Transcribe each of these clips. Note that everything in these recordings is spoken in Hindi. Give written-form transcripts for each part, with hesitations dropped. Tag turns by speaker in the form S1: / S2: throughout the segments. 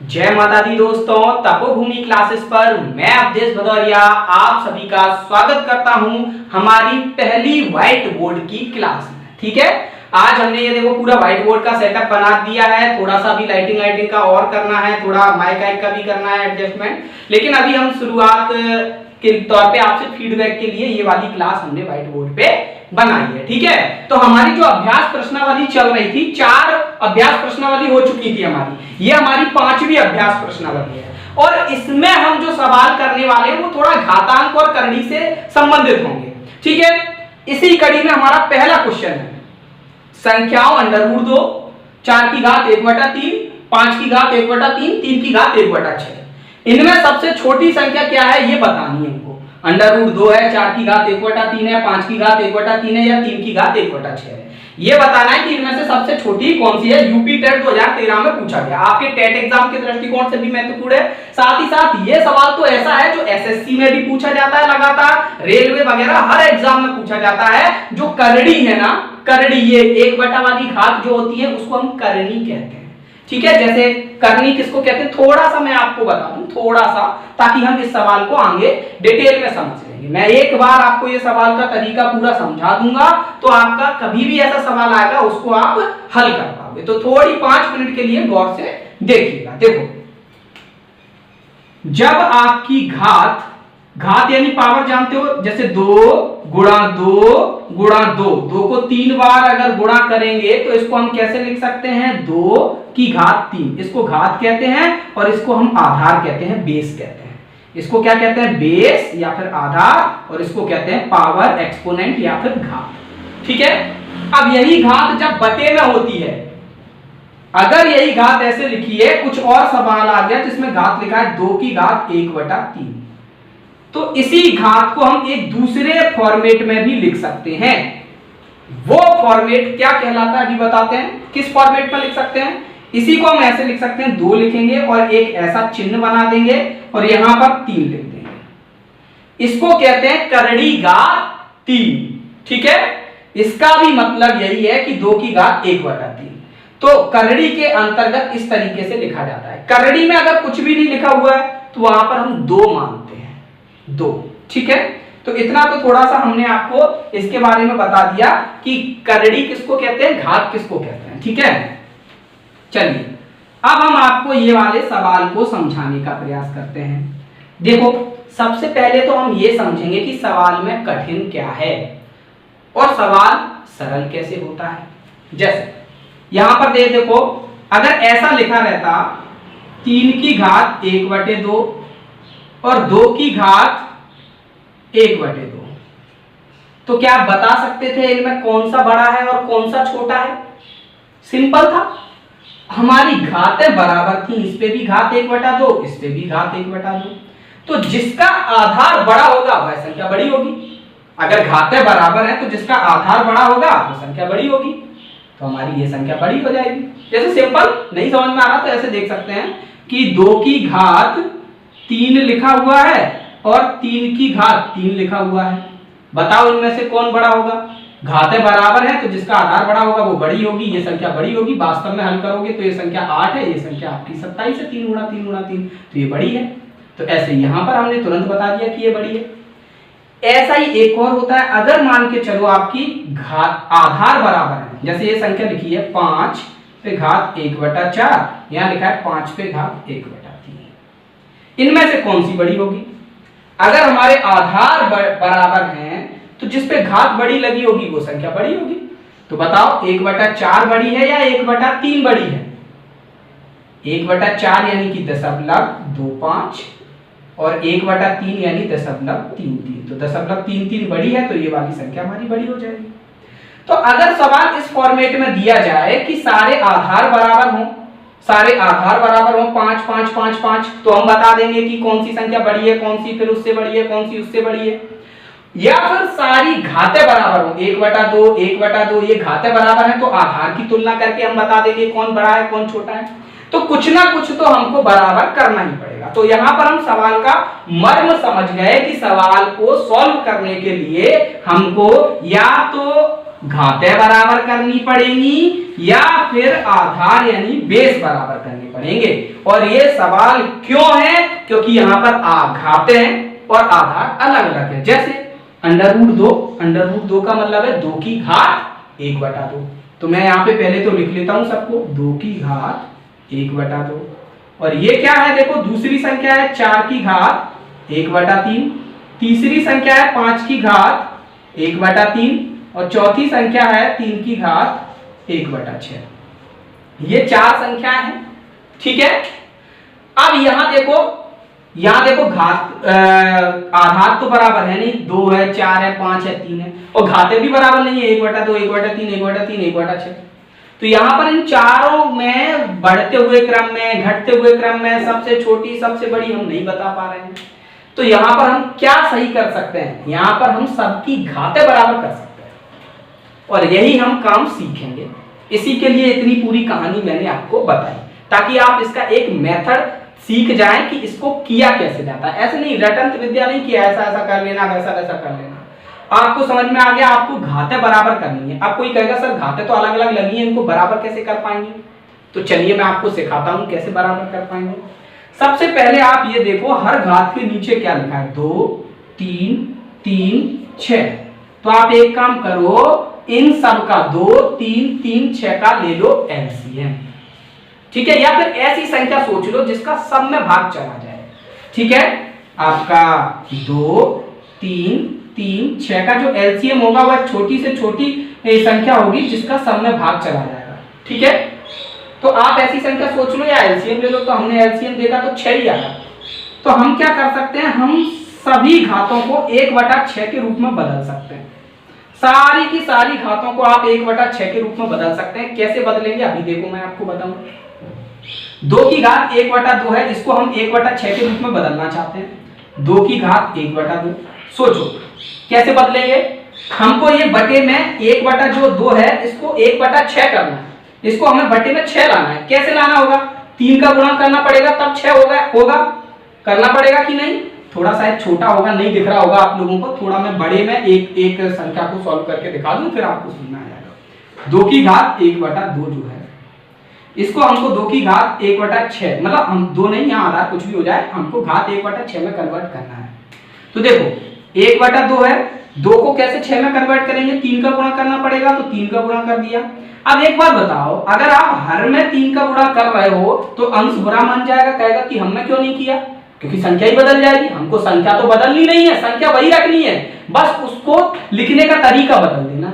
S1: जय माता दी दोस्तों, तपोभूमि क्लासेस पर मैं अवधेश भदौरिया आप सभी का स्वागत करता हूं हमारी पहली व्हाइट बोर्ड की क्लास में। ठीक है, आज हमने ये देखो पूरा व्हाइट बोर्ड का सेटअप बना दिया है। थोड़ा सा भी लाइटिंग का और करना है, थोड़ा माइक का भी करना है एडजस्टमेंट, लेकिन अभी हम शुरुआत के तौर पे आपसे फीडबैक के लिए ये वाली क्लास हमने व्हाइट बोर्ड पे बनाई है। ठीक है, तो हमारी जो अभ्यास प्रश्नावली चल रही थी, 4 अभ्यास प्रश्नावली हो चुकी थी हमारी, ये हमारी 5वीं अभ्यास प्रश्नावली है और इसमें हम जो सवाल करने वाले हैं वो थोड़ा घातांक और करनी से संबंधित होंगे। ठीक है, इसी कड़ी में हमारा पहला क्वेश्चन है संख्याओं अंडरवुड 2, 4 की घात 1/3, 5 की घात 1/3, 3 की घात 1/6। इनमें सबसे छोटी संख्या क्या है ये बतानी है हमको। अंडरवुड 2 है, 4 की घात 1/3 है, 5 की घात 1/3 है या 3 की घात 1/6 है। ये बताना है कि इनमें से सबसे छोटी कौन सी है। यूपी टेट 2013 में पूछा गया, आपके टेट एग्जाम के दृष्टिकोण से भी महत्वपूर्ण है। साथ ही साथ ये सवाल तो ऐसा है जो एसएससी में भी पूछा जाता है लगातार, रेलवे वगैरह हर एग्जाम में पूछा जाता है। जो करड़ी है ना, करड़ी, ये 1 वाली घात जो होती है उसको हम करनी कहते हैं। ठीक है, जैसे करनी किसको कहते हैं थोड़ा सा मैं आपको बता दूं, थोड़ा सा, ताकि हम इस सवाल को आगे डिटेल में समझ लेंगे। मैं एक बार आपको ये सवाल का तरीका पूरा समझा दूंगा तो आपका कभी भी ऐसा सवाल आएगा उसको आप हल कर पाओगे। तो थोड़ी 5 मिनट के लिए गौर से देखिएगा। देखो, जब आपकी घात यानी पावर जानते हो, जैसे 2 गुणा 2 गुणा 2, 2 को 3 बार अगर गुणा करेंगे तो इसको हम कैसे लिख सकते हैं, 2 की घात 3। इसको घात कहते हैं और इसको हम आधार कहते हैं, बेस कहते हैं। इसको क्या कहते हैं, बेस या फिर आधार, और इसको कहते हैं पावर, एक्सपोनेंट या फिर घात। ठीक है, अब यही घात जब बटे में होती है, अगर यही घात ऐसे लिखी है, कुछ और सवाल आ गया जिसमें घात लिखा है 2 की घात 1/3, तो इसी घात को हम एक दूसरे फॉर्मेट में भी लिख सकते हैं। वो फॉर्मेट क्या कहलाता है अभी बताते हैं। किस फॉर्मेट में लिख सकते हैं, इसी को हम ऐसे लिख सकते हैं, 2 लिखेंगे और एक ऐसा चिन्ह बना देंगे और यहां पर 3 लिख देंगे। इसको कहते हैं करड़ी घात 3। ठीक है, इसका भी मतलब यही है कि 2 की घात 1/3। तो करड़ी के अंतर्गत इस तरीके से लिखा जाता है। करड़ी में अगर कुछ भी नहीं लिखा हुआ है तो वहां पर हम 2 मानते हैं, 2। ठीक है, तो इतना तो थोड़ा सा हमने आपको इसके बारे में बता दिया कि करड़ी किसको कहते हैं, घात किसको कहते हैं। ठीक है, चलिए अब हम आपको ये वाले सवाल को समझाने का प्रयास करते हैं। देखो, सबसे पहले तो हम ये समझेंगे कि सवाल में कठिन क्या है और सवाल सरल कैसे होता है। जैसे यहां पर देखो, अगर ऐसा लिखा रहता 3 की घात 1/2 और 2 की घात 1/2, तो क्या आप बता सकते थे इनमें कौन सा बड़ा है और कौन सा छोटा है। सिंपल था, हमारी घातें बराबर थी, इस पे भी घात 1/2, इस पे भी घात 1/2, तो जिसका आधार बड़ा होगा वह संख्या बड़ी होगी। अगर घातें बराबर है तो जिसका आधार बड़ा होगा वो संख्या बड़ी होगी, तो हमारी ये संख्या बड़ी हो जाएगी। जैसे सिंपल, नहीं समझ में आ रहा तो ऐसे देख सकते हैं कि 2 की घात 3 लिखा हुआ है और 3 की घात 3 लिखा हुआ है। बताओ इनमें से कौन बड़ा होगा। घातें बराबर है तो जिसका आधार बड़ा होगा वो बड़ी होगी, ये संख्या बड़ी होगी। वास्तव में हल करोगे तो ये संख्या 8 है, ये संख्या आपकी 27 है, 3 गुणा 3 गुणा 3, तो ये बड़ी है। तो ऐसे यहां पर हमने तुरंत बता दिया कि ये बड़ी है। ऐसा ही एक और होता है, अगर मान के चलो आपकी घात आधार बराबर है, जैसे ये संख्या लिखी है 5 पे घात 1/4, यहां लिखा है 5 पे घात 1/3, इनमें से कौन सी बड़ी होगी। अगर हमारे आधार बराबर हैं तो जिस पे घात बड़ी लगी होगी वो संख्या बड़ी होगी। तो बताओ 1/4 बड़ी है या 1/3 बड़ी है। 1/4 यानी कि 0.25 और 1/3 यानी 0.33, तो 0.33 बड़ी है, तो ये वाली संख्या हमारी बड़ी हो जाएगी। तो अगर सवाल इस फॉर्मेट में दिया जाए कि सारे आधार बराबर हों, सारे आधार बराबर हों 5 5 5 5, तो हम बता देंगे कि कौन सी संख्या बड़ी है, कौन सी फिर उससे बड़ी है, कौन सी उससे बड़ी है। या फिर सारी घातें बराबर हो, 1/2 1/2, ये घातें बराबर है तो आधार की तुलना करके हम बता देंगे कौन बड़ा है कौन छोटा है। तो कुछ ना कुछ तो हमको बराबर करना ही पड़ेगा। तो यहां पर हम सवाल का मर्म समझ गए कि सवाल को सॉल्व करने के लिए हमको या तो घातें बराबर करनी पड़ेंगी या फिर आधार यानी बेस बराबर करने पड़ेंगे। और ये सवाल क्यों है? क्योंकि यहाँ पर घातें और आधार अलग अलग है। जैसे अंडर रूट 2 का मतलब है 2 की घात 1/2। तो मैं यहाँ पे पहले तो लिख लेता हूं सबको, 2 की घात 1/2। और ये क्या है? देखो दूसरी संख्या है 4 की घात 1/3, तीसरी संख्या है 5 की घात 1/3 और चौथी संख्या है 3 की घात 1/6। ये 4 संख्याएं हैं, ठीक है। अब यहां देखो घात आधार तो बराबर है नहीं, 2 है, 4 है, 5 है, 3 है, और घातें भी बराबर नहीं है, 1/2, 1/3, 1/3, 1/6। तो यहाँ पर इन चारों में बढ़ते हुए क्रम में, घटते हुए क्रम में, सबसे छोटी सबसे बड़ी हम नहीं बता पा रहे हैं। तो यहाँ पर हम क्या सही कर सकते हैं? यहाँ पर हम सबकी घातें बराबर कर सकते हैं और यही हम काम सीखेंगे। इसी के लिए इतनी पूरी कहानी मैंने आपको बताई, ताकि आप इसका एक मेथड सीख जाएं कि इसको किया कैसे जाता है। ऐसे नहीं रटंत विद्या नहीं कि ऐसा ऐसा कर लेना, वैसा वैसा कर लेना। आपको समझ में आ गया, आपको घातें बराबर करनी है। अब कोई कहेगा सर घातें तो अलग अलग लगी हैं, इनको बराबर कैसे कर पाएंगे? तो चलिए मैं आपको सिखाता हूं कैसे बराबर कर पाएंगे। सबसे पहले आप ये देखो, हर घात के नीचे क्या लिखा है? 2, 3, 3, 6। तो आप एक काम करो, इन सब का 2, 3, 3, 6 का ले लो एलसीएम, ठीक है। या फिर ऐसी संख्या सोच लो जिसका सब में भाग चला जाए, ठीक है। आपका 2, 3, 3, 6 का जो एलसीएम होगा वह छोटी से छोटी संख्या होगी जिसका सब में भाग चला जाएगा, ठीक है। तो आप ऐसी संख्या सोच लो या एलसीएम ले लो। तो हमने एलसीएम देखा तो 6 ही आया। तो हम क्या कर सकते हैं? हम सभी घातों को 1/6 के रूप में बदल सकते हैं। सारी की सारी घातों को आप 1/6 के रूप में बदल सकते हैं। कैसे बदलेंगे अभी देखो मैं आपको बताऊं। 2 की घात 1/2 है, इसको हम 1/6 के रूप में बदलना चाहते हैं। 2 की घात 1/2, सोचो कैसे बदलेंगे? हमको ये बटे में 1/2 है, इसको 1/6 करना है। इसको हमें बटे में 6 लाना है। कैसे लाना होगा? 3 का गुणा करना पड़ेगा तब 6 होगा। करना पड़ेगा कि नहीं? थोड़ा शायद छोटा होगा, नहीं दिख रहा होगा आप लोगों को। थोड़ा मैं बड़े में एक संख्या को सॉल्व करके दिखा दूं, फिर आपको समझ आ जाएगा। 2 की घात 1/2 जो है, इसको हमको 2 की घात 1/6, मतलब हम 2 नहीं, यहाँ आधार कुछ भी हो जाए, हमको घात 1/6 में कन्वर्ट करना है। तो देखो 1/2 है, 2 को कैसे 6 में कन्वर्ट करेंगे? 3 का गुणा करना पड़ेगा, तो 3 का गुणा कर दिया। अब एक बात बताओ, अगर आप हर में 3 का गुणा कर रहे हो तो अंश बुरा मान जाएगा, कहेगा कि हमने क्यों नहीं किया? क्योंकि संख्या ही बदल जाएगी। हमको संख्या तो बदलनी नहीं है, संख्या वही रखनी है, बस उसको लिखने का तरीका बदल देना।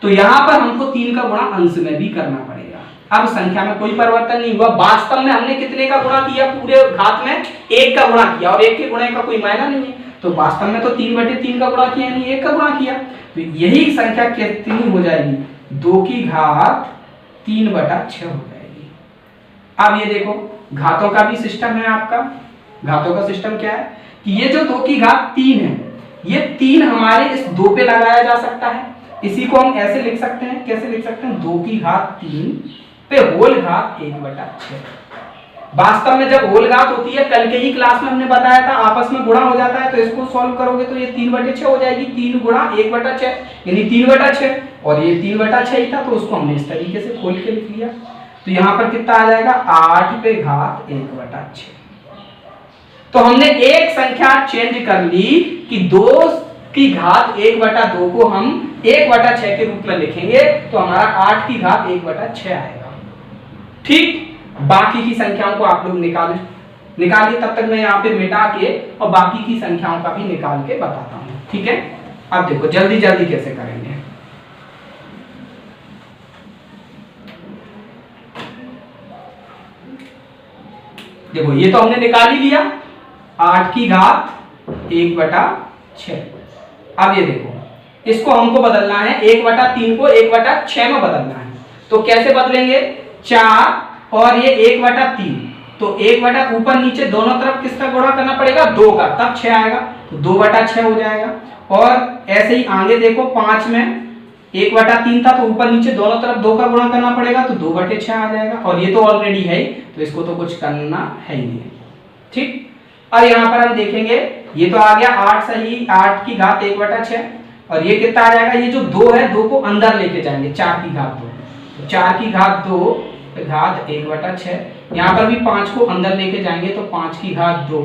S1: तो यहाँ पर हमको 3 का गुणा अंश में भी करना पड़ेगा। अब संख्या में कोई परिवर्तन नहीं हुआ। वास्तव में हमने कितने का गुणा किया? पूरे घात में 1 का गुणा किया, और 1 के गुणे का कोई मायना नहीं है। तो वास्तव में तो 3/3 का गुणा किया, नहीं 1 का गुणा किया। तो यही संख्या कितनी हो जाएगी? 2 की घात 3/6 हो जाएगी। अब ये देखो घातों का भी सिस्टम है आपका। घातों का सिस्टम क्या है कि ये जो 2 की घात 3 है, ये 3 हमारे इस 2 पे लगाया जा सकता है। इसी को हम ऐसे लिख सकते हैं, कैसे लिख सकते हैं? 2 की घात 3 पे होल घात 1/6। वास्तव में जब होल घात होती है, कल के ही क्लास में हमने बताया था, आपस में गुणा हो जाता है। तो इसको सॉल्व करोगे तो ये 3/6 हो जाएगी। 3 गुणा 1/6 यानी 3/6, और ये 3/6 ही था, तो उसको हमने इस तरीके से खोल के लिख लिया। तो यहाँ पर कितना आ जाएगा? 8 पे घात 1/6। तो हमने एक संख्या चेंज कर ली कि 2 की घात 1/2 को हम 1/6 के रूप में लिखेंगे, तो हमारा 8 की घात 1/6 आएगा। ठीक, बाकी की संख्याओं को आप लोग निकालिए। तब तक मैं यहाँ पे मिटा के और बाकी की संख्याओं का भी निकाल के बताता हूँ, ठीक है। अब देखो जल्दी जल्दी कैसे करेंगे। देखो ये तो हमने निकाल ही लिया, 8 की घात 1/6। अब ये देखो, इसको हमको बदलना है, 1/3 को 1/6 में बदलना है। तो कैसे बदलेंगे? 4 और ये 1/3, तो 1 ऊपर नीचे दोनों तरफ किसका गुणा करना पड़ेगा? 2 का, तब 6 आएगा। तो 2/6 हो जाएगा। और ऐसे ही आगे देखो, 5 में 1/3 था, तो ऊपर नीचे दोनों तरफ 2 का गुणा करना पड़ेगा, तो 2/6 आ जाएगा। और ये तो ऑलरेडी है, तो इसको तो कुछ करना है ही नहीं, ठीक। और यहाँ पर हम देखेंगे, ये तो आ गया 8 सही, 8 की घात 1/6। और ये कितना आ जाएगा, ये जो 2 है 2 को अंदर लेके जाएंगे 4 की घात 2, तो 4 की घात 2 पे घात 1/6। यहाँ पर भी 5 को अंदर लेके जाएंगे तो 5 की घात 2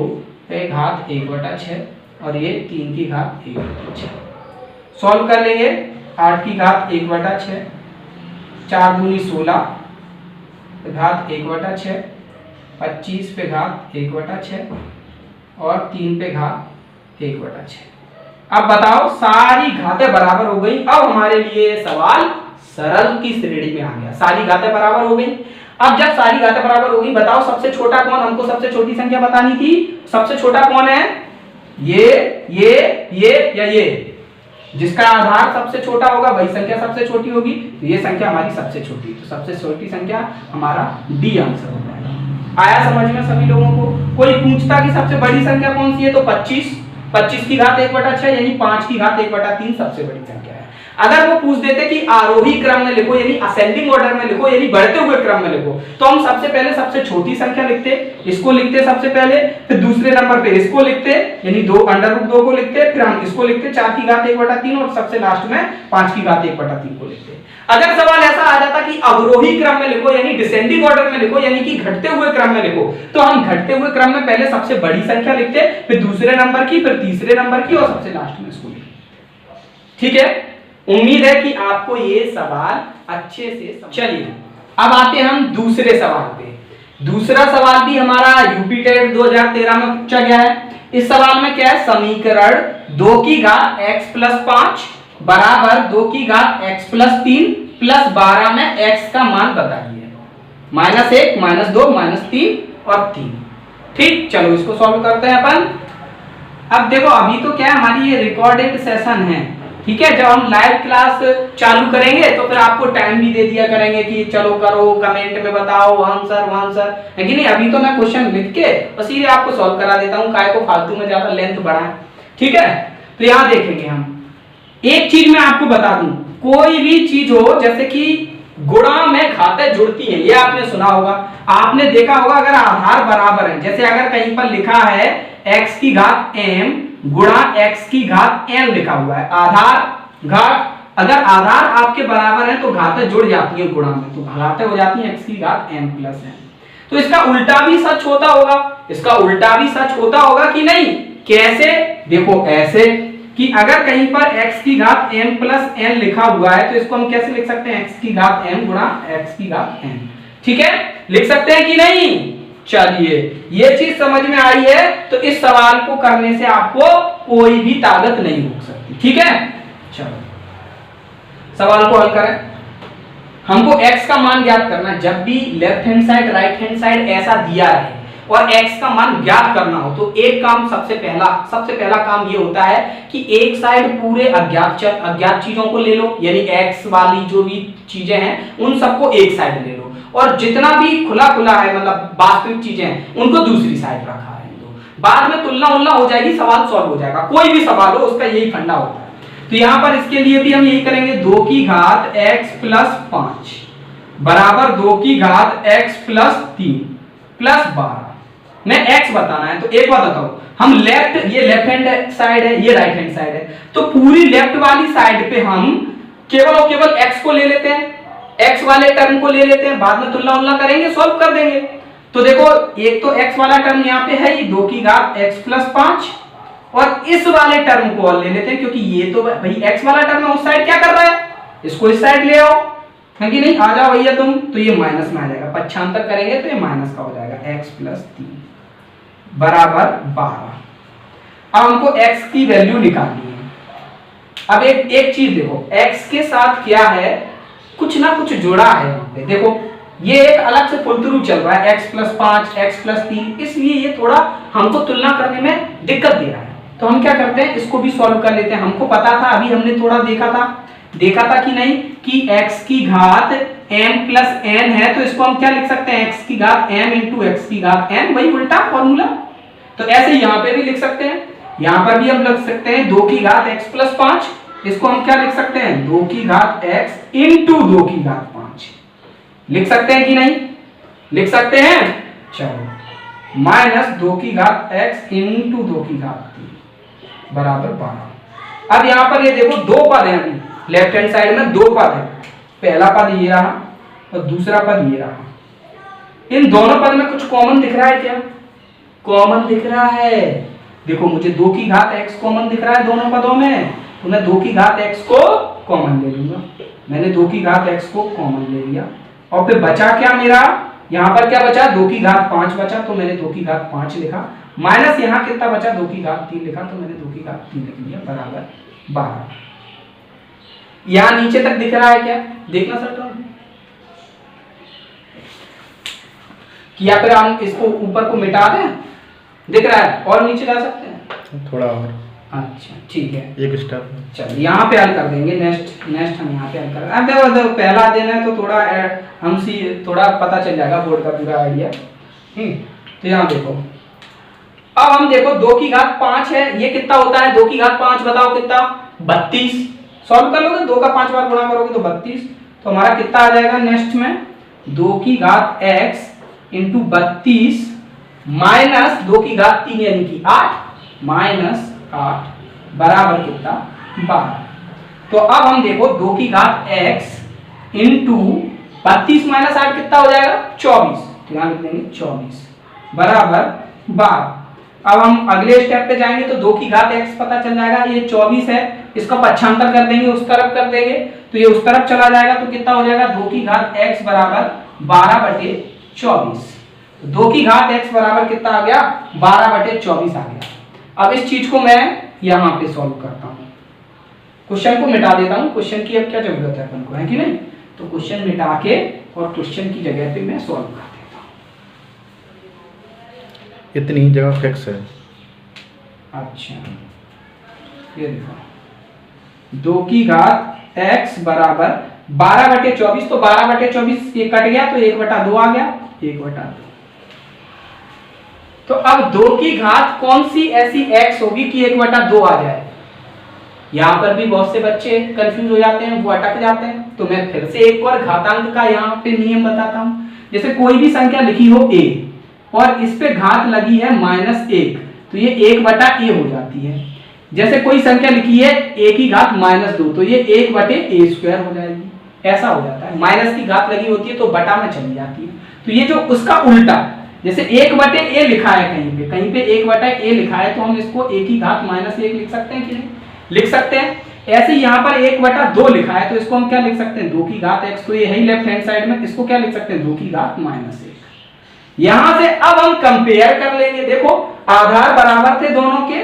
S1: पे घात 1/6 और ये 3 की घात 1/6। सॉल्व कर लेंगे, 8 की घात 1/6, 4 दूनी 16 पे घात 1/6, 25 पे घात 1/6 और 3 पे घात 1/6। अब बताओ सारी घातें बराबर हो गई। अब हमारे लिए सवाल सरल की श्रेणी में आ गया, सारी घातें बराबर हो गई। अब जब सारी घातें बराबर हो गई, बताओ सबसे छोटा कौन, हमको सबसे छोटी संख्या बतानी थी। सबसे छोटा कौन है, ये या ये, जिसका आधार सबसे छोटा होगा वही संख्या सबसे छोटी होगी, तो ये संख्या हमारी सबसे छोटी, तो सबसे छोटी संख्या हमारा डी आंसर हो जाएगा। आया समझ में सभी लोगों को। कोई पूछता कि सबसे बड़ी संख्या कौन सी है, तो 25 की घात 1/6 यानी 5 की घात 1/3 सबसे बड़ी संख्या है। अगर वो पूछ देते कि आरोही क्रम में लिखो यानी असेंडिंग ऑर्डर में लिखो यानी बढ़ते हुए क्रम में लिखो, तो हम सबसे पहले सबसे छोटी संख्या लिखते, इसको लिखते सबसे पहले, फिर दूसरे नंबर पे इसको लिखते यानी 2√2 को लिखते, फिर हम इसको लिखते 4 की घात 1/3 और सबसे लास्ट में 5 की घात 1/3 को लिखते। अगर सवाल ऐसा आ जाता कि अवरोही क्रम में लिखो यानी डिसेंडिंग ऑर्डर में लिखो यानी कि घटते हुए क्रम में लिखो, तो हम घटते हुए क्रम में पहले सबसे बड़ी संख्या लिखते, फिर दूसरे नंबर की, फिर तीसरे नंबर की और सबसे लास्ट में इसको लिखते। ठीक है, उम्मीद है कि आपको ये सवाल अच्छे से चलिए अब आते हैं हम दूसरे सवाल पे। दूसरा सवाल भी हमारा यूपी टेट 2013 में पूछा गया है। इस सवाल में क्या है, समीकरण 2 की घात x + 5 बराबर 2 की घात x + 3 + 12 में x का मान बताइए। -1 -2 -3 और 3। ठीक, चलो इसको सॉल्व करते हैं अपन। अब देखो अभी तो क्या है, हमारी ये रिकॉर्डेड सेशन है, ठीक है। जब हम लाइव क्लास चालू करेंगे तो फिर आपको टाइम भी दे दिया करेंगे कि चलो करो, कमेंट में बताओ आंसर है कि नहीं। अभी तो मैं क्वेश्चन लिख के बस ये आपको सॉल्व करा देता हूँ, काय को फालतू में ज्यादा लेंथ बढ़ाएं। ठीक है, तो यहाँ देखेंगे हम एक चीज मैं आपको बता दूं, कोई भी चीज हो जैसे कि गुणा में घातें जुड़ती हैं, ये आपने सुना होगा, आपने देखा होगा। अगर आधार बराबर है, जैसे अगर कहीं पर लिखा है x की घात m गुणा x की घात n लिखा हुआ है, आधार घात, अगर आधार आपके बराबर है तो घातें जुड़ जाती है गुणा में, तो घातें हो जाती है x की घात m + n। तो इसका उल्टा भी सच होता होगा, इसका उल्टा भी सच होता होगा कि नहीं। कैसे, देखो ऐसे कि अगर कहीं पर x की घात m + n लिखा हुआ है तो इसको हम कैसे लिख सकते हैं, x की घात m गुणा x की घात n। ठीक है, लिख सकते हैं कि नहीं। चलिए ये चीज समझ में आई है, तो इस सवाल को करने से आपको कोई भी ताकत नहीं रोक सकती। ठीक है, चलो सवाल को हल करें। हमको x का मान ज्ञात करना है। जब भी left hand side right hand side ऐसा दिया है और x का मान ज्ञात करना हो तो एक काम सबसे पहला काम ये होता है कि एक साइड पूरे अज्ञात चीजों को ले लो, यानी x वाली जो भी चीजें हैं उन सबको एक साइड ले लो, और जितना भी खुला है मतलब वास्तविक चीजें हैं उनको दूसरी साइड रखा है। तो बाद में तुलना हो जाएगी, सवाल सॉल्व हो जाएगा। कोई भी सवाल हो उसका यही फंडा होता है। तो यहाँ पर इसके लिए भी हम यही करेंगे, 2 की घात x + 5 बराबर 2 की घात x + 3 + 12 में x बताना है। तो एक बात बताओ, हम ये लेफ्ट हैंड साइड है, ये राइट हैंड साइड है, तो पूरी लेफ्ट वाली साइड पे हम केवल और केवल x को ले लेते हैं, x वाले टर्म को ले लेते हैं, बाद में तुलना करेंगे, सॉल्व कर देंगे। तो देखो एक तो x वाला टर्म यहाँ पे है, ये 2 की घात x + 5, और इस वाले टर्म को और ले लेते हैं क्योंकि ये तो भाई x वाला टर्म है, उस साइड क्या कर रहा है, इसको इस साइड ले आओ, है कि नहीं। आ जाओ भैया तुम, तो ये माइनस में आ जाएगा, पक्षांतर करेंगे तो ये माइनस का हो जाएगा, x + 3 बराबर 12। अब हमको x की वैल्यू निकालनी है। अब एक चीज देखो, x के साथ क्या है, कुछ ना कुछ जुड़ा है यहाँ पे। देखो ये एक अलग से फुलथ्रू चल रहा है, x + 5 x + 3, इसलिए ये थोड़ा हमको तुलना करने में दिक्कत दे रहा है। तो हम क्या करते हैं, इसको भी सॉल्व कर लेते हैं। हमको पता था, अभी हमने थोड़ा देखा था कि नहीं कि x की घात m + n है, तो इसको हम क्या लिख सकते हैं, x की घात m × x की घात n, वही उल्टा फॉर्मूला। तो ऐसे यहाँ पे भी लिख सकते हैं, यहाँ पर भी हम लिख सकते हैं 2 की घात x + 5, इसको हम क्या लिख सकते हैं, 2 की घात x × 2 की घात 5 लिख सकते हैं कि नहीं, लिख सकते हैं। चलो -2 की घात x × 2 की घात 3 बराबर 12। अब यहाँ पर ये देखो दो पद हैं, अभी लेफ्ट हैंड साइड में दो पद है, पहला पद ये रहा और दूसरा पद ये रहा। इन दोनों पद में कुछ कॉमन दिख रहा है क्या? कॉमन दिख रहा है। देखो मुझे 2 की घात x कॉमन दिख रहा है दोनों पदों में, तो मैं 2 की घात x को कॉमन ले लूंगा। मैंने 2 की घात x को कॉमन ले लिया और फिर बचा क्या मेरा, यहाँ पर क्या बचा, 2 की घात 5 बचा, तो मैंने 2 की घात 5 लिखा, माइनस यहाँ कितना बचा, 2 की घात 3 लिखा, तो मैंने 2 की घात 3 लिख लिया, बराबर 12। यहाँ नीचे तक दिख रहा है क्या? देखना सर तो कि या फिर हम इसको ऊपर को मिटा दें, दिख रहा है, और नीचे जा सकते हैं
S2: थोड़ा और।
S1: अच्छा ठीक है,
S2: एक स्टेप।
S1: चलिए यहाँ पे हल कर देंगे, नेक्स्ट हम यहाँ पे हल कर, अब देखो पहला दिन है तो थोड़ा थोड़ा पता चल जाएगा बोर्ड का पूरा आइडिया। तो यहाँ देखो, अब हम देखो 2 की घात 5 है, ये कितना होता है 2 की घात 5, बताओ कितना, 32। सॉल्व कर लोगे, 2 का 5 बार गुणा करोगे तो 32, तो हमारा कितना आ जाएगा नेक्स्ट में, 2 की घात x इंटू 32 माइनस 2 की घात 3 यानी कि 8 माइनस 8 बराबर कितना, 12। तो अब हम देखो 2 की घात x इंटू 32 माइनस 8 कितना हो जाएगा, 24, तो यहाँ लिख देंगे 24 बराबर 12। अब हम अगले स्टेप पे जाएंगे तो 2 की घात x पता चल जाएगा, ये 24 है, इसका पक्षांतर कर देंगे, उस तरफ कर देंगे, तो ये उस तरफ चला जाएगा, तो कितना हो जाएगा 2 की घात x बराबर 12/24। 2 की घात x बराबर कितना आ गया, 12/24 आ गया। अब इस चीज को मैं यहाँ पे सॉल्व करता हूँ, क्वेश्चन को मिटा देता हूँ, क्वेश्चन की अब क्या जरूरत है अपन को, है कि नहीं, तो क्वेश्चन मिटा के और क्वेश्चन की जगह पे मैं सॉल्व कर देता हूँ।
S2: इतनी ही जगह फिक्स है।
S1: अच्छा ये देखो 2 की घात x बराबर 12/24, तो 12/24 ये कट गया तो 1/2 आ गया, 1/2। तो अब 2 की घात कौन सी ऐसी x होगी कि 1/2 आ जाए। यहाँ पर भी बहुत से बच्चे कंफ्यूज हो जाते हैं, वो अटक जाते हैं, तो मैं फिर से एक और घातांक का यहाँ पे नियम बताता हूँ। जैसे कोई भी संख्या लिखी हो a और इस पे घात लगी है -1, तो ये 1/a हो जाती है। जैसे कोई संख्या लिखी है a की घात -2, तो ये 1/a² हो जाएगी, ऐसा हो जाता है। माइनस की घात लगी होती है तो बटा में चली जाती है, तो ये जो उसका उल्टा, जैसे 1/a लिखा है कहीं पे 1/a लिखा है, तो हम इसको a की घात -1 लिख सकते हैं कि नहीं, लिख सकते हैं। ऐसे यहाँ पर 1/2 लिखा है, तो इसको हम क्या लिख सकते हैं 2 की घात x, तो ये है लेफ्ट हैंड साइड में, इसको क्या लिख सकते हैं 2 की घात -1। यहां से अब हम कंपेयर कर लेंगे, देखो आधार बराबर थे दोनों के,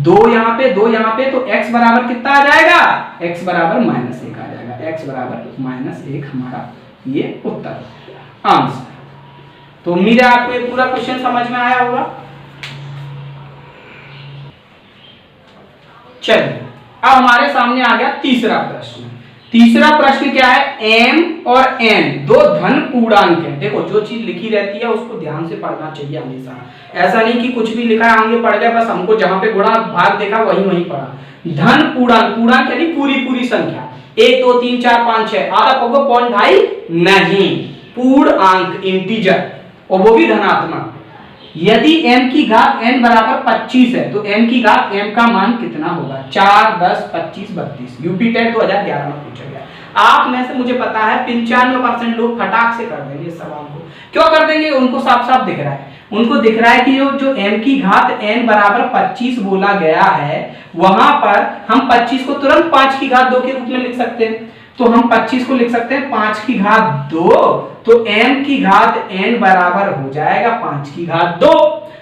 S1: 2 यहाँ पे 2 यहाँ पे, तो x बराबर कितना आ जाएगा, x बराबर -1 आ जाएगा, x बराबर -1 हमारा ये उत्तर आंसर। तो उम्मीद है आपको ये पूरा क्वेश्चन समझ में आया होगा। चलिए अब हमारे सामने आ गया तीसरा प्रश्न। तीसरा प्रश्न क्या है, m और n दो धन पूर्णांक है। देखो जो चीज लिखी रहती है उसको ध्यान से पढ़ना चाहिए हमेशा, ऐसा नहीं कि कुछ भी लिखा है आगे पढ़ गया, बस हमको जहां पे गुणा भाग देखा वहीं पढ़ा। धन पूर्णांक, पूर्णांक यानी पूरी संख्या, 1 2 3 4 5 6, आधा पगो 0.2 नहीं, पूर्णांक इंटीजर, और वो भी धनात्मक। यदि m की घात n बराबर 25 है तो m की घात m का मान कितना होगा, 4 10 25 32। यूपी टेट 2011 में पूछा गया। आप में से मुझे पता है 95% लोग फटाक से कर देंगे इस सवाल को। क्यों कर देंगे, उनको साफ साफ दिख रहा है, उनको दिख रहा है कि जो m की घात n बराबर 25 बोला गया है, वहां पर हम 25 को तुरंत 5 की घात 2 के रूप में लिख सकते हैं। तो हम 25 को लिख सकते हैं 5 की घात 2, तो m की घात n बराबर हो जाएगा 5 की घात 2,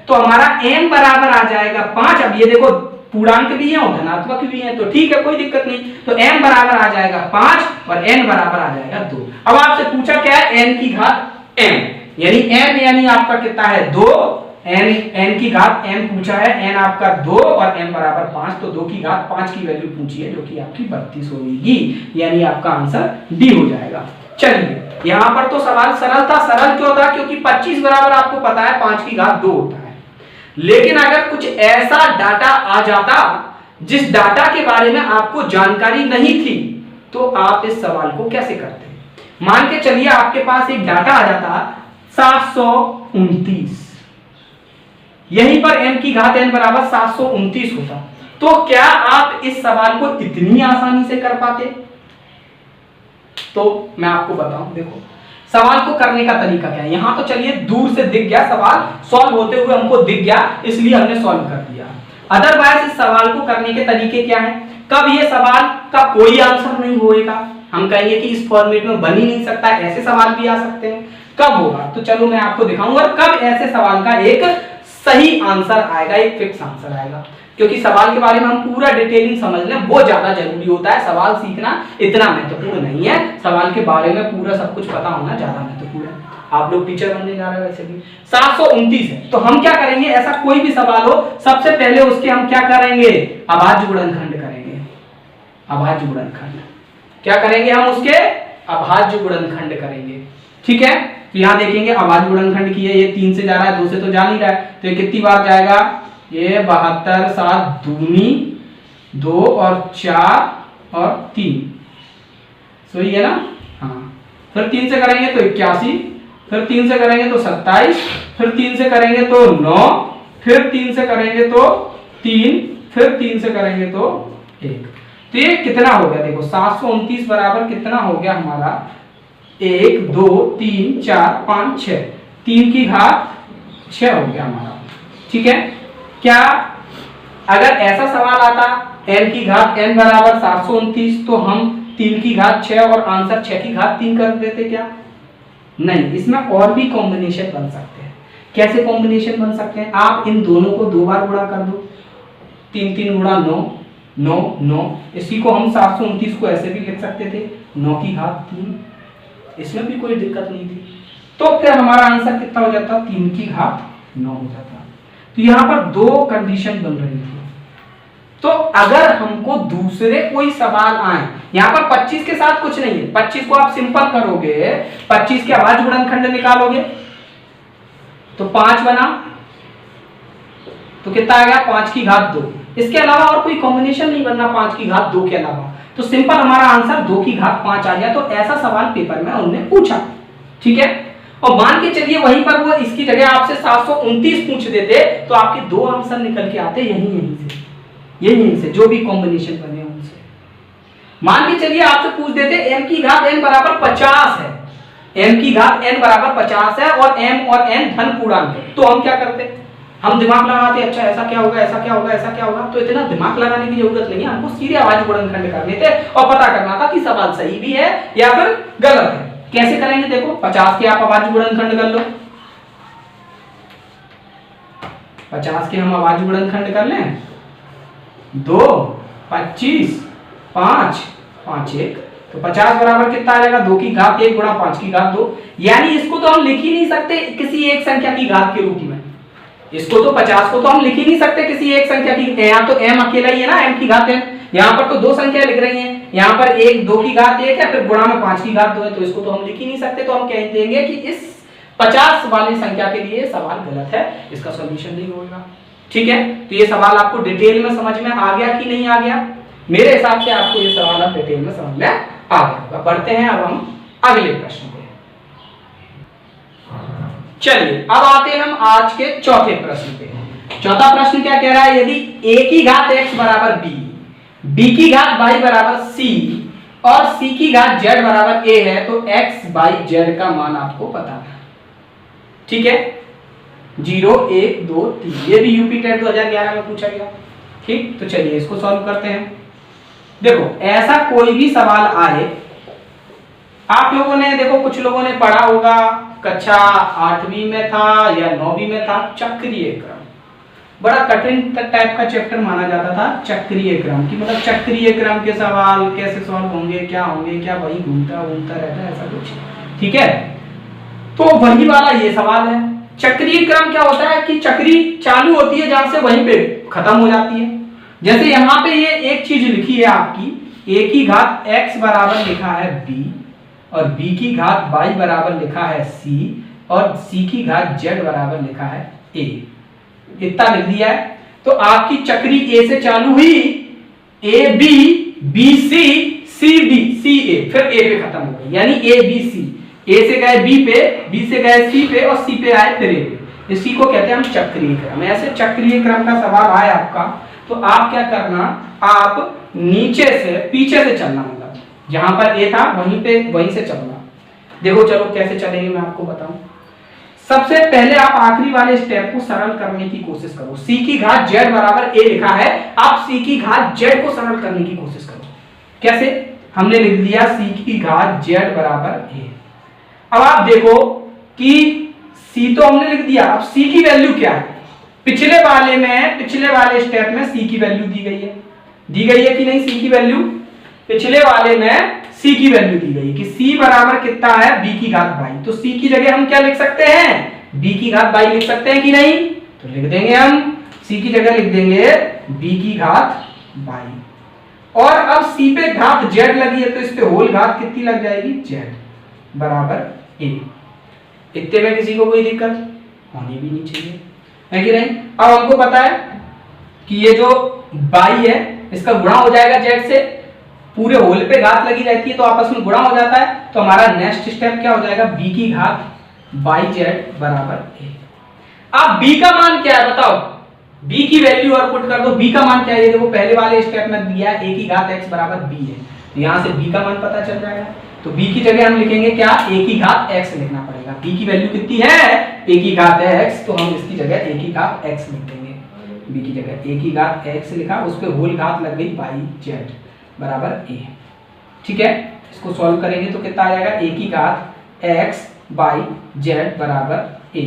S1: तो हमारा m बराबर आ जाएगा 5। अब ये देखो पूर्णांक भी है और धनात्मक भी है, तो ठीक है कोई दिक्कत नहीं, तो m बराबर आ जाएगा 5 और n बराबर आ जाएगा 2। अब आपसे पूछा क्या है, n की घात m, यानी m यानी आपका कितना है 2, n की घात m पूछा है, n आपका 2 और m बराबर 5, तो 2 की घात 5 की वैल्यू पूछी है जो कि आपकी 32 होगी, यानी आपका आंसर डी हो जाएगा। चलिए यहाँ पर तो सवाल सरल था, सरल क्यों था, क्योंकि 25 बराबर आपको पता है 5 की घात 2 होता है। लेकिन अगर कुछ ऐसा डाटा आ जाता जिस डाटा के बारे में आपको जानकारी नहीं थी, तो आप इस सवाल को कैसे करते। मान के चलिए आपके पास एक डाटा आ जाता 729, यहीं पर n की घात n बराबर 729 होता, तो क्या आप इस सवाल को इतनी आसानी से कर पाते? तो मैं आपको बताऊं, देखो सवाल को करने का तरीका क्या है। यहां तो चलिए दूर से दिख गया, सवाल सॉल्व होते हुए हमको दिख गया, इसलिए हमने सॉल्व कर दिया। अदरवाइज इस सवाल को करने के तरीके क्या है? कब ये सवाल का कोई आंसर नहीं होएगा, हम कहेंगे कि इस फॉर्मेट में बन ही नहीं सकता, ऐसे सवाल भी आ सकते हैं। कब होगा? तो चलो मैं आपको दिखाऊंगा कब ऐसे सवाल का एक सही आंसर आएगा, एक फिक्स आंसर आएगा। क्योंकि सवाल के बारे में हम पूरा डिटेलिंग समझ लें वो ज्यादा जरूरी होता है। सवाल सीखना इतना महत्वपूर्ण नहीं है, सवाल के बारे में पूरा सब कुछ पता होना ज्यादा महत्वपूर्ण है। आप लोग टीचर बनने जा रहे हैं वैसे भी। 729 है, तो हम क्या करेंगे, ऐसा कोई भी सवाल हो सबसे पहले उसके हम क्या करेंगे, अभाज्य गुणनखंड करेंगे। अभाज्य गुणनखंड क्या करेंगे हम, उसके अभाज्य गुणनखंड करेंगे। ठीक है, तो यहां देखेंगे अभाज्य गुणनखंड की है, ये 3 से जा रहा है, 2 से तो जा नहीं रहा है, तो ये कितनी बार जाएगा, ये 72, 7 दूनी 2 और 4 और 3, सही है ना। हाँ, फिर 3 से करेंगे तो 81, फिर 3 से करेंगे तो 27, फिर 3 से करेंगे तो 9, फिर 3 से करेंगे तो 3, फिर 3 से करेंगे तो 1। तो ये कितना हो गया, देखो 729 बराबर कितना हो गया हमारा, 1 2 3 4 5 6, 3 की घात 6 हो गया हमारा। ठीक है, क्या अगर ऐसा सवाल आता n की घात n बराबर 729 तो हम 3 की घात 6 और आंसर 6 की घात 3 कर देते क्या? नहीं, इसमें और भी कॉम्बिनेशन बन सकते हैं। कैसे कॉम्बिनेशन बन सकते हैं, आप इन दोनों को 2 बार गुणा कर दो, 3 3 गुणा 9 9 9, इसी को हम 729 को ऐसे भी लिख सकते थे 9 की घात 3, इसमें भी कोई दिक्कत नहीं थी। तो फिर हमारा आंसर कितना हो जाता, 3 की घात 9 हो जाता। तो यहां पर 2 कंडीशन बन रही थी। तो अगर हमको दूसरे कोई सवाल आए, यहां पर 25 के साथ कुछ नहीं है, 25 को आप सिंपल करोगे, 25 के अभाज्य गुणनखंड निकालोगे तो 5 बना, तो कितना आ गया, 5 की घात 2। इसके अलावा और कोई कॉम्बिनेशन नहीं बनना 5 की घात 2 के अलावा, तो सिंपल हमारा आंसर 2 की घात 5 आ गया। तो ऐसा सवाल पेपर में उन्होंने पूछा। ठीक है, और मान के चलिए वहीं पर वो इसकी जगह आपसे 729 पूछ देते तो आपके 2 आंसर निकल के आते यहीं से जो भी कॉम्बिनेशन बने उनसे। मान के चलिए आपसे पूछ देते m की घात n बराबर 50 है, m की घात n बराबर 50 है और m और n धन पूर्णांक है, तो हम क्या करते, हम दिमाग लगाते, अच्छा ऐसा क्या होगा, ऐसा क्या होगा, ऐसा क्या होगा। तो इतना दिमाग लगाने की जरूरत नहीं है, हमको सीधे अभाज्य गुणनखंड करने थे और पता करना था कि सवाल सही भी है या फिर गलत है। कैसे करेंगे, देखो 50 के आप अभाज्य गुणनखंड कर लो, 50 के हम अभाज्य गुणनखंड कर लें, 2 25 5 5 1, तो 50 बराबर कितना आ जाएगा, 2 की घात 1 गुणा 5 की घात 2। यानी इसको तो हम लिख ही नहीं सकते किसी एक संख्या की घात के रूप में, इसको तो 50 को तो हम लिख ही नहीं सकते किसी एक संख्या की, यहाँ तो m अकेला ही है ना, m की घात n, यहाँ पर तो 2 संख्या लिख रही हैं, यहाँ पर 2 की घात 1 है, फिर गुणा में 5 की घात 2 है, तो इसको तो हम लिख ही नहीं सकते। तो हम कह देंगे कि इस 50 वाली संख्या के लिए सवाल गलत है, इसका सॉल्यूशन नहीं होगा। ठीक है, तो ये सवाल आपको डिटेल में समझ में आ गया कि नहीं आ गया? मेरे हिसाब से आपको ये सवाल अब डिटेल में समझ में आ गया। बढ़ते हैं अब हम अगले प्रश्न पे। चलिए अब आते हैं हम आज के चौथे प्रश्न पे। चौथा प्रश्न क्या कह रहा है, यदि a की घात x बराबर b, b की घात y बराबर c और c की घात z बराबर a है, तो x y z का मान आपको पता है। ठीक है, 0 1 2 3, ये भी यूपी टेट 2011 में पूछा गया। ठीक, तो चलिए इसको सॉल्व करते हैं। देखो ऐसा कोई भी सवाल आए, आप लोगों ने देखो कुछ लोगों ने पढ़ा होगा, कक्षा 8वीं में था या 9वीं में था, चक्रीय क्रम। बड़ा कठिन टाइप का चैप्टर माना जाता था चक्रीय क्रम, की मतलब चक्रीय क्रम के सवाल कैसे सॉल्व होंगे, क्या होंगे, क्या वही घूमता रहता है, ऐसा कुछ। ठीक है, तो वही वाला ये सवाल है। चक्रीय क्रम क्या होता है कि चक्री चालू होती है जहां से वहीं पे खत्म हो जाती है। जैसे यहाँ पे ये एक चीज लिखी है आपकी, a की घात x बराबर लिखा है b और b की घात y बराबर लिखा है c और c की घात z बराबर लिखा है a, इतना लिख दिया है। तो आपकी चक्री a से चालू हुई, a b b c c d c a, फिर a पे खत्म हो गई, यानी a b c, a से गए b पे, b से गए c पे और c पे आए फिर a पे। इसी को कहते हैं हम चक्रीय क्रम। ऐसे चक्रीय क्रम का सवाल आए आपका तो आप क्या करना, आप नीचे से पीछे से चलना, मतलब जहां पर ए था वहीं से चलना। देखो चलो कैसे चलेंगे मैं आपको बताऊं। सबसे पहले आप आखिरी वाले स्टेप को सरल करने की कोशिश करो। c की घात z बराबर a लिखा है, आप c की घात z को सरल करने की कोशिश करो। कैसे? हमने लिख दिया c की घात z बराबर a। अब आप देखो कि c तो हमने लिख दिया, अब c की वैल्यू क्या है? पिछले वाले स्टेप में c की वैल्यू दी गई है कि नहीं? c की वैल्यू पिछले वाले में c की वैल्यू दी गई कि c बराबर कितना है, b की घात बाई। तो c की जगह हम क्या लिख सकते हैं? b की घात बाई लिख सकते हैं कि नहीं? तो लिख देंगे हम, c की जगह लिख देंगे b की घात बाई। और अब c पे घात z लगी है तो इस पे होल घात कितनी लग जाएगी? z बराबर a। इतने में किसी को कोई दिक्कत होनी भी नहीं चाहिए, है कि नहीं? अब हमको पता है कि ये जो बाई है इसका गुणा हो जाएगा z से, पूरे होल पे घात लगी रहती है तो आपस में गुणा हो जाता है। तो हमारा नेक्स्ट स्टेप क्या हो जाएगा? b की घात बाई z बराबर a। अब b का मान क्या है बताओ? b की वैल्यू और पुट कर दो। b का मान क्या है? ये देखो पहले वाले स्टेप में दिया है a की घात x बराबर b है, तो यहां से b का मान पता चल जाएगा। तो b की जगह हम लिखेंगे क्या? a की घात x लिखना पड़ेगा। b की वैल्यू कितनी है? a की घात है x, तो हम इसकी जगह a की घात x लिख देंगे। b की जगह a की घात x लिखा, उस पे होल घात लग गई बाई z बराबर a। ठीक है, इसको सॉल्व करेंगे तो कितना आ जाएगा? a की घात x बाई z बराबर a।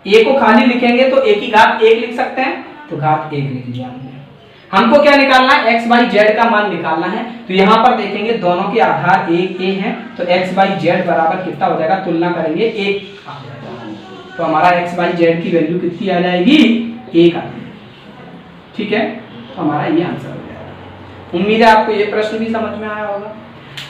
S1: a को खाली लिखेंगे तो a की घात 1 लिख सकते हैं, तो घात 1 लिख दिया हमने। हमको क्या निकालना है? x बाई z का मान निकालना है। तो यहाँ पर देखेंगे दोनों के आधार एक a हैं, तो x बाई z बराबर कितना हो जाएगा? तुलना करेंगे 1 आ जाएगा, तो हमारा x बाई z की वैल्यू कितनी आ जाएगी? 1 आ जाएगी। ठीक है, तो हमारा ये आंसर हो जाएगा। उम्मीद है आपको ये प्रश्न भी समझ में आया होगा।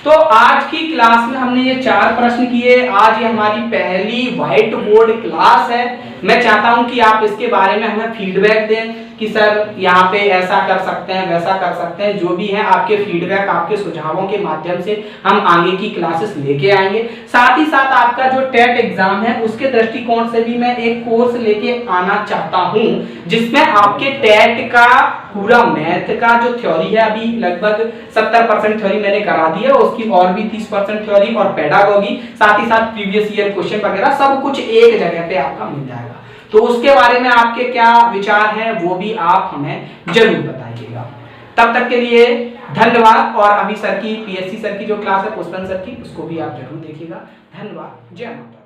S1: तो आज की क्लास में हमने ये 4 प्रश्न किए। आज ये हमारी पहली व्हाइट बोर्ड क्लास है। मैं चाहता हूं कि आप इसके बारे में हमें फीडबैक दें कि सर यहाँ पे ऐसा कर सकते हैं, वैसा कर सकते हैं। जो भी है आपके फीडबैक, आपके सुझावों के माध्यम से हम आगे की क्लासेस लेके आएंगे। साथ ही साथ आपका जो टेट एग्जाम है उसके दृष्टिकोण से भी मैं एक कोर्स लेके आना चाहता हूँ, जिसमें आपके टेट का पूरा मैथ का जो थ्योरी है, अभी लगभग 70% थ्योरी मैंने करा दी है, उसकी और भी 30% थ्योरी और पेडागॉजी, साथ ही साथ प्रीवियस ईयर क्वेश्चन वगैरह सब कुछ एक जगह पे आपका मिल जाएगा। तो उसके बारे में आपके क्या विचार हैं वो भी आप हमें जरूर बताइएगा। तब तक के लिए धन्यवाद। और अभी सर की पीएससी सर की जो क्लास है पुष्पन सर की, उसको भी आप जरूर देखिएगा। धन्यवाद। जय माता।